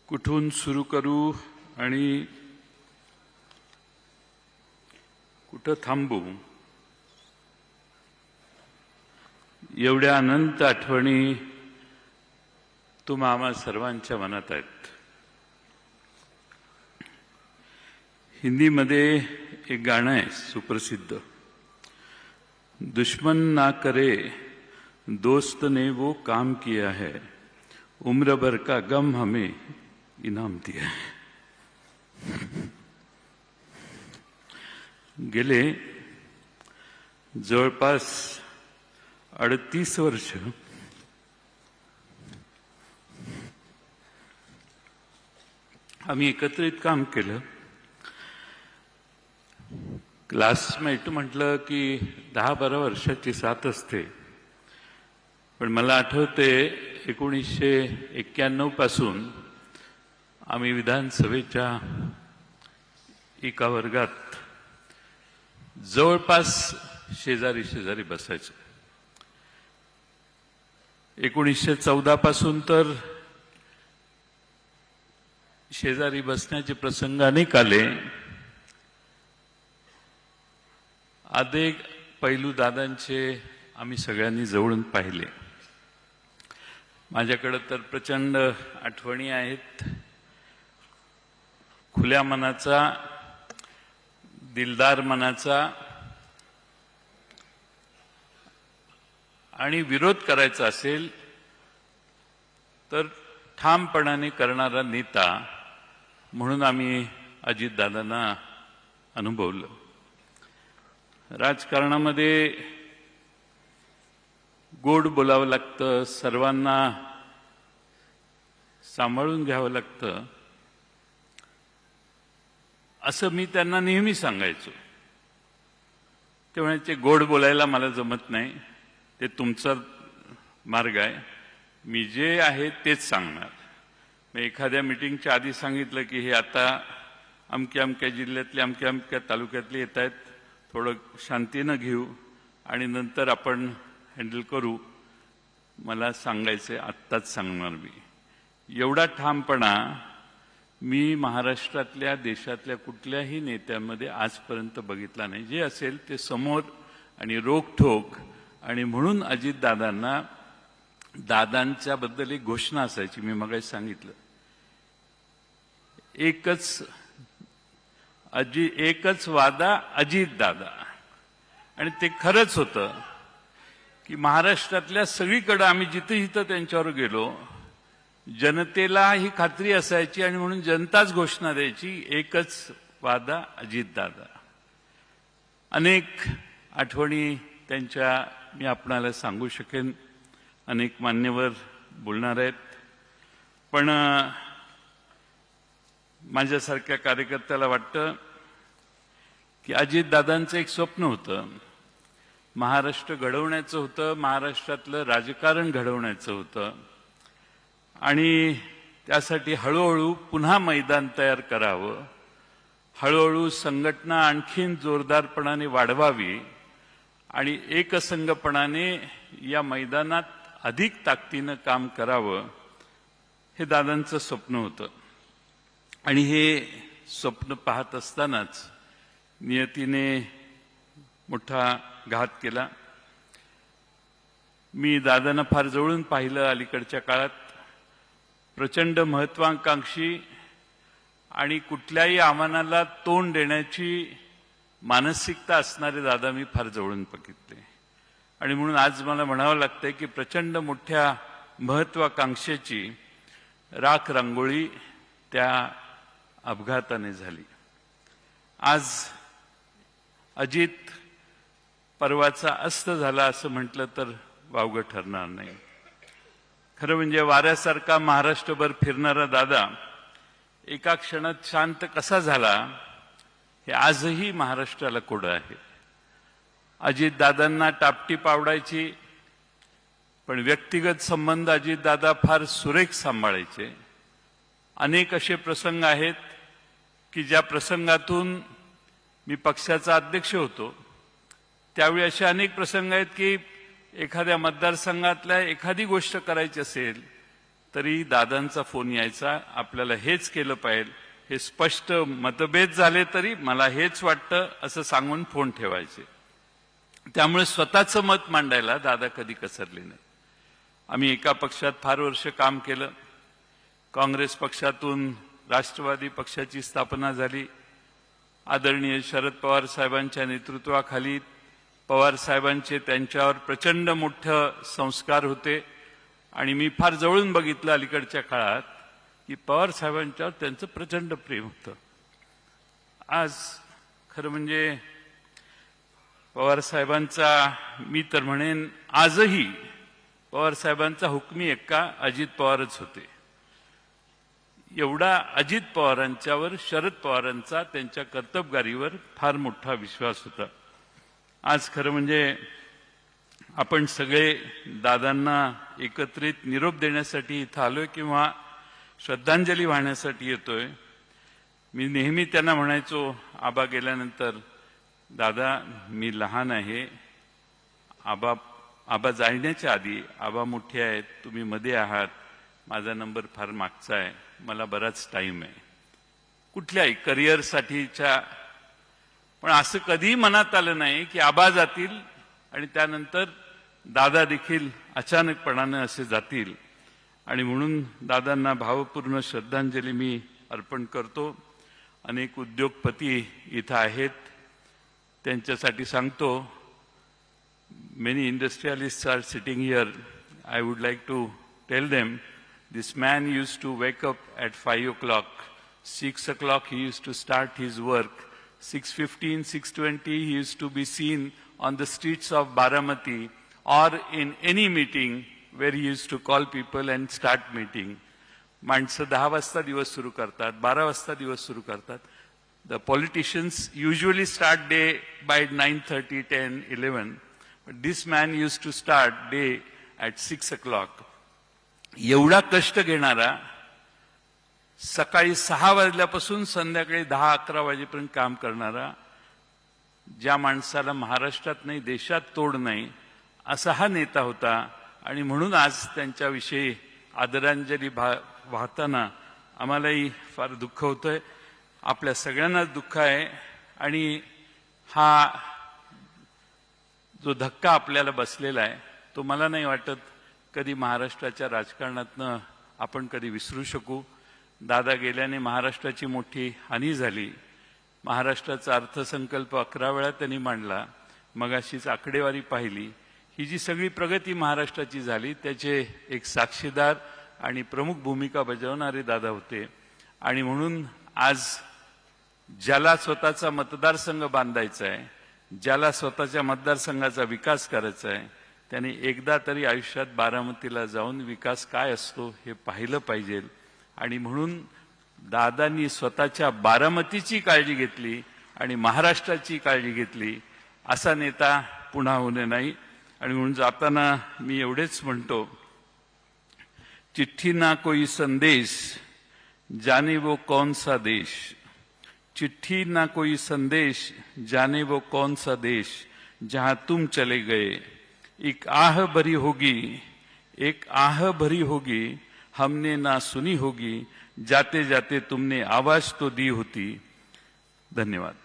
कुठून सुरू करू आणि कुठं थांबू, एवढ्या अनंत आठवणी तुम्हा आम्हा सर्वांच्या मनात आहेत. हिंदीमध्ये एक गाणं आहे सुप्रसिद्ध, दुश्मन ना करे दोस्त ने वो काम किया है, उम्र भर का गम हमें इनाम दिया है. गेले जवळपास 38 वर्ष आम्ही एकत्रित काम केलं. क्लासमेट म्हटलं की 10-12 वर्षाची साथ असते, पण मला आठवते 1991 पासून आम्ही विधानसभेच्या एका वर्गात जवळपास शेजारी शेजारी बसायचो. 1914 पासून तर शेजारी बसण्याचे प्रसंग अनेक आले. अनेक पैलू दादांचे आम्ही सगळ्यांनी जवळून पाहिले. माझ्याकडे तर प्रचंड आठवणी आहेत. खुल्या मनाचा, दिलदार मनाचा आणि विरोध करायचा असेल तर ठामपणाने करणारा नेता म्हणून आम्ही अजितदादांना अनुभवलं. राजकारणामध्ये गोड बोलावं लागतं, सर्वांना सांभाळून घ्यावं लागतं, असं मी त्यांना नेहमी सांगायचो. ते म्हणायचे गोड बोलायला मला जमत नाही, ते तुमचा मार्ग आहे, मी जे आहे तेच सांगणार. मी एखाद्या मिटिंगच्या आधी सांगितलं की हे आता अमक्या अमक्या जिल्ह्यातले अमक्या अमक्या तालुक्यातले येत आहेत, थोडं शांतीनं घेऊ आणि नंतर आपण हँडल करू, मला सांगायचे आत्ताच सांगणार मी. एवढा ठामपणा मी महाराष्ट्रातल्या देशातल्या कुठल्याही नेत्यामध्ये आजपर्यंत बघितला नाही. जे असेल ते समोर आणि रोखठोक. आणि म्हणून अजितदादांना दादांच्या बद्दल एक घोषणा असायची, मी मगाशी सांगितलं, एकच वादा अजितदादा. आणि ते खरंच होतं की महाराष्ट्रातल्या सगळीकडे आम्ही जिथं जिथं त्यांच्यावर गेलो, जनतेला ही खात्री असायची आणि म्हणून जनताच घोषणा द्यायची, एकच वादा अजितदादा. अनेक आठवणी त्यांच्या मी आपणाला सांगू शकेन, अनेक मान्यवर बोलणार आहेत, पण माझ्यासारख्या कार्यकर्त्याला वाटतं की अजितदादांचं एक स्वप्न होतं, महाराष्ट्र घडवण्याचं होतं, महाराष्ट्रातलं राजकारण घडवण्याचं होतं आणि त्यासाठी हळूहळू पुन्हा मैदान तयार करावं, हळूहळू संघटना आणखीन जोरदारपणाने वाढवावी आणि एकसंघपणाने या मैदानात अधिक ताकदीनं काम करावं, हे दादांचं स्वप्न होतं. आणि हे स्वप्न पाहत असतानाच नियतीने मोठा घात केला. मी दादांना फार जवळून पाहिलं अलीकडच्या काळात. प्रचंड महत्वाकांक्षी आणि कुठल्याही आव्हानाला तोंड देण्याची मानसिकता असणारे दादा मी फार जवळून बघितले. आणि म्हणून आज मला म्हणावं लागतंय की प्रचंड मोठ्या महत्वाकांक्षेची राख रांगोळी त्या अपघाताने झाली. आज अजित पर्वाचा अस्त झाला असं म्हटलं तर वावगं ठरणार नाही. खरं म्हणजे वाऱ्यासारखा महाराष्ट्रभर फिरणारा दादा एका क्षणात शांत कसा झाला हे आजही महाराष्ट्राला कोडं आहे. अजितदादांना टापटीप आवडायची, पण व्यक्तिगत संबंध अजितदादा फार सुरेख सांभाळायचे. अनेक असे प्रसंग आहेत की ज्या प्रसंगातून मी पक्षाचा अध्यक्ष होतो, त्यावेळी असे अनेक प्रसंग आहेत की एखाद्या मतदारसंघातल्या एखादी गोष्ट करायची असेल तरी दादांचा फोन यायचा, आपल्याला हेच केलं पाहिजे, हे स्पष्ट मतभेद झाले तरी मला हेच वाटतं असं सांगून फोन ठेवायचे. त्यामुळे स्वतःचं मत मांडायला दादा कधी कसरले नाही. आम्ही एका पक्षात फार वर्ष काम केलं. काँग्रेस पक्षातून राष्ट्रवादी पक्षाची स्थापना झाली. आदरणीय शरद पवार साहेबांच्या नेतृत्वाखाली पवार साहेबांचे त्यांच्यावर प्रचंड मोठे संस्कार होते आणि मी फार जवळून बघितलं अलीकडच्या काळात की पवार साहेबांच्यावर त्यांचं प्रचंड प्रेम होतं. आज खरं म्हणजे पवार साहेबांचा, मी तर म्हणेन आजही पवार साहेबांचा हुकमी एक्का अजित पवारच होते. एवढा अजित पवारांच्यावर शरद पवारांचा त्यांच्या कर्तबगारीवर फार मोठा विश्वास होता. आज खरं म्हणजे आपण सगळे दादांना एकत्रित निरोप देण्यासाठी इथं आलोय किंवा श्रद्धांजली वाहण्यासाठी येतोय. मी नेहमी त्यांना म्हणायचो, आबा गेल्यानंतर, दादा मी लहान आहे, आबा जाण्याच्या आधी, आबा मोठे आहेत, तुम्ही मध्ये आहात, माझा नंबर फार मागचा आहे, मला बराच टाइम आहे कुठल्याही करिअरसाठीच्या. पण असं कधीही मनात आलं नाही की आबा जातील आणि त्यानंतर दादा देखील अचानकपणानं असे जातील. आणि म्हणून दादांना भावपूर्ण श्रद्धांजली मी अर्पण करतो. अनेक उद्योगपती इथं आहेत, त्यांच्यासाठी सांगतो. Many industrialists are sitting here. I would like to tell them, this man used to wake up at 5 o'clock. 6 o'clock he used to start his work. 6:15, 6:20 he used to be seen on the streets of Baramati or in any meeting where he used to call people and start meeting. माणसं 10 वाजता दिवस सुरू करतात, 12 वाजता दिवस सुरू करतात. The politicians usually start day by 9:30, 10, 11. But this man used to start day at 6 o'clock. एवढा कष्ट घेणारा, सकाळी 6 वाजल्यापासून संध्याकाळी 10-11 वाजेपर्यंत काम करणारा, ज्या माणसाला महाराष्ट्रात नाही देशात तोड नाही, असा हा नेता होता. आणि म्हणून आज त्यांच्याविषयी आदरांजली वाहताना आम्हालाही फार दुःख होतंय. आपल्या सगळ्यांनाच दुःख आहे. आणि हा जो धक्का आपल्याला बसलेला आहे तो मला नाही वाटत कधी महाराष्ट्राच्या राजकारणातनं आपण कधी विसरू शकू. दादा गेल्याने महाराष्ट्राची मोठी हानी झाली. महाराष्ट्राचा अर्थसंकल्प 11 वेळा त्यांनी मांडला. मगाशीच आकडेवारी पाहिली. ही जी सगळी प्रगती महाराष्ट्राची झाली त्याचे एक साक्षीदार आणि प्रमुख भूमिका बजावणारे दादा होते. आणि म्हणून आज ज्याला स्वतःचा मतदारसंघ बांधायचा आहे, ज्याला स्वतःच्या मतदारसंघाचा विकास करायचा आहे, त्यांनी एकदा तरी आयुष्यात बारामतीला जाऊन विकास काय असतो हे पाहिलं पाहिजे. आणि म्हणून दादांनी स्वतःच्या बारामतीची काळजी घेतली आणि महाराष्ट्राची काळजी घेतली. असा नेता पुन्हा होणे नाही. आणि म्हणून जाताना मी एवढेच म्हणतो, चिट्ठी ना कोई संदेश, जाने वो कौन सा देश. चिट्ठी ना कोई संदेश, जाने वो कौन सा देश, जहां तुम चले गए. एक आह भरी होगी, एक आह भरी होगी, हमने ना सुनी होगी, जाते जाते तुमने आवाज तो दी होती. धन्यवाद.